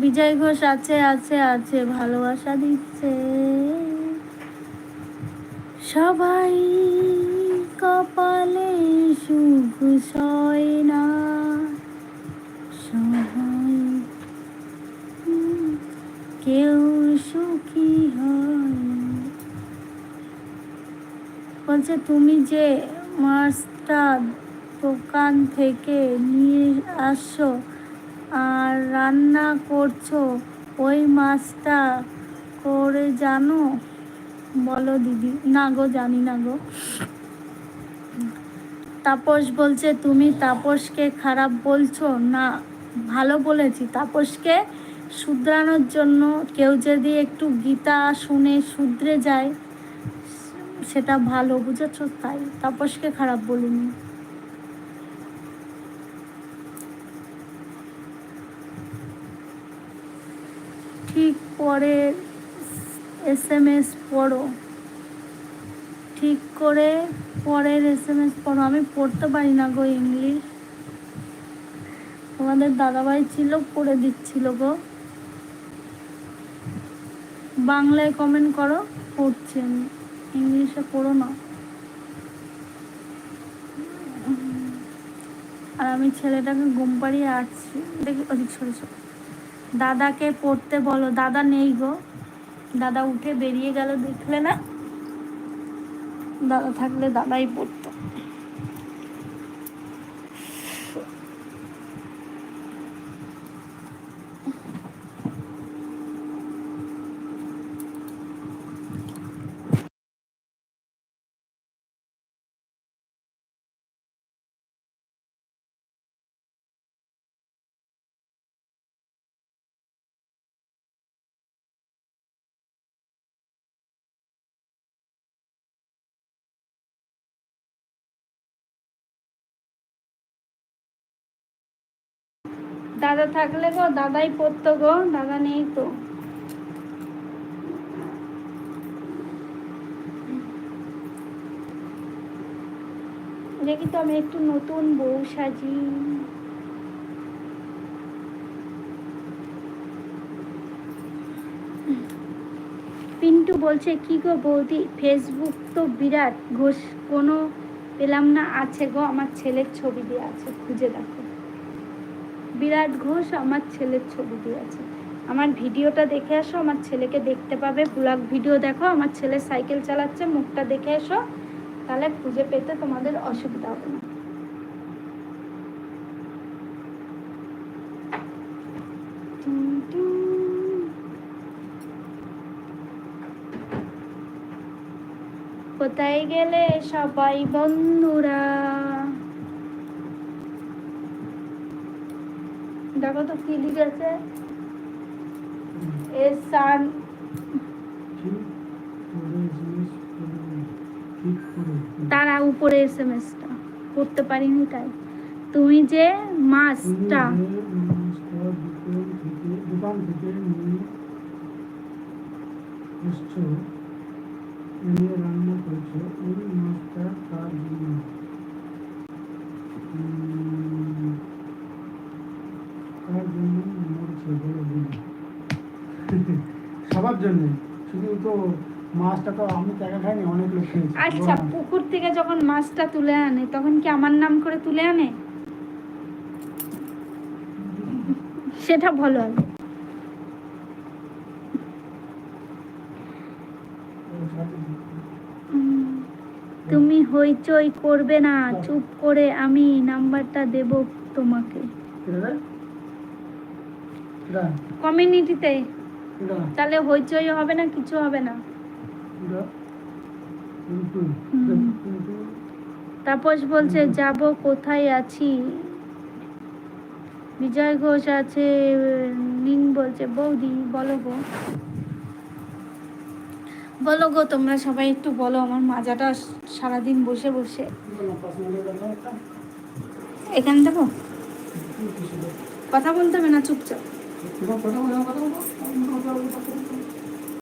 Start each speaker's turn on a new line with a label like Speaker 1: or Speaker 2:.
Speaker 1: বিজয় ঘোষ আছে আছে আছে, ভালোবাসা দিচ্ছে সবাই, কপালে সুখ সয় না সবাই, কেউ সুখী হয়। বলছে তুমি যে মাছটা দোকান থেকে নিয়ে আসছো আর রান্না করছো, ওই মাছটা করে জানো? বলো দিদি। না গো, জানি না গো। তাপস বলছে তুমি তাপসকে খারাপ বলছো না, ভালো বলেছি। তাপসকে শুধরানোর জন্য কেউ যদি একটু গীতা শুনে শুধরে যায় সেটা ভালো, বুঝেছো? তাই তাপসকে খারাপ বলিনি। ঠিক পরে SMS পড়ো, ঠিক করে পরের SMS পড়ো। আমি পড়তে পারি না গো ইংলিশ। তোমাদের দাদাভাই ছিল, পড়ে দিচ্ছিল গো। বাংলায় কমেন্ট করো, পড়ছি আমি। ইংলিশে পড়ো না। আর আমি ছেলেটাকে ঘুম পাড়িয়ে আসছি, দেখি ওদিক সরে সরে। দাদাকে পড়তে বলো। দাদা নেই গো, দাদা উঠে বেরিয়ে গেল, দেখলে না? দাদা থাকলে দাদাই পড়তো। দাদা থাকলে গো দাদাই পড়তো গো, দাদা নেই তো। দেখি তো আমি একটু নতুন বউ সাজি। পিন্টু বলছে কি গো বৌদি, ফেসবুক তো বিরাট ঘোষ কোনো পেলাম না। আছে গো, আমার ছেলের ছবি দিয়ে আছে, খুঁজে দেখো। বিরাট ঘোষ আমার ছেলের ছবি দিয়ে আছে। আমার ভিডিওটা দেখে আসো, আমার ছেলেকে দেখতে পাবে। ব্লগ ভিডিও দেখো, আমার ছেলে সাইকেল চালাচ্ছে, মুখটা দেখে এসো, তাহলে খুঁজে পেতে তোমাদের অসুবিধা হবে না। কোথায় গেলে সবাই বন্ধুরা? দেখো তো কি লিখেছে। তারা উপরে SMS-টা পড়তে পারিনি তাই। তুমি যে মাছটা দোকান থেকে নিয়ে এসছো, এনে রান্না করেছো, ওই মাছটা কার জন্য? কার জন্য মরছে বলো দিন। সবার জন্য, শুধু তো মাছটা তো আমি টাকা খাইনি, অনেক লোক খেয়েছে। আচ্ছা, পুকুর থেকে যখন মাছটা তুলে আনে তখন কি আমার নাম করে তুলে আনে? সেটা বলো আগে। তুমি হইচই করবে না, চুপ করে আমি নাম্বারটা দেব তোমাকে কমিউনিটিতে, তাহলে হইচই হবে না, কিছু হবে না। তাপস বলছে যাব, কোথায় আছি? বিজয় ঘোষ আছে। নিন বলছে বৌদি বলো গো, বলো গো তোমরা সবাই একটু বলো। আমার মাজাটা সারাদিন বসে বসে। এখানে দেবো, কথা বলতে হবে না, চুপচাপ।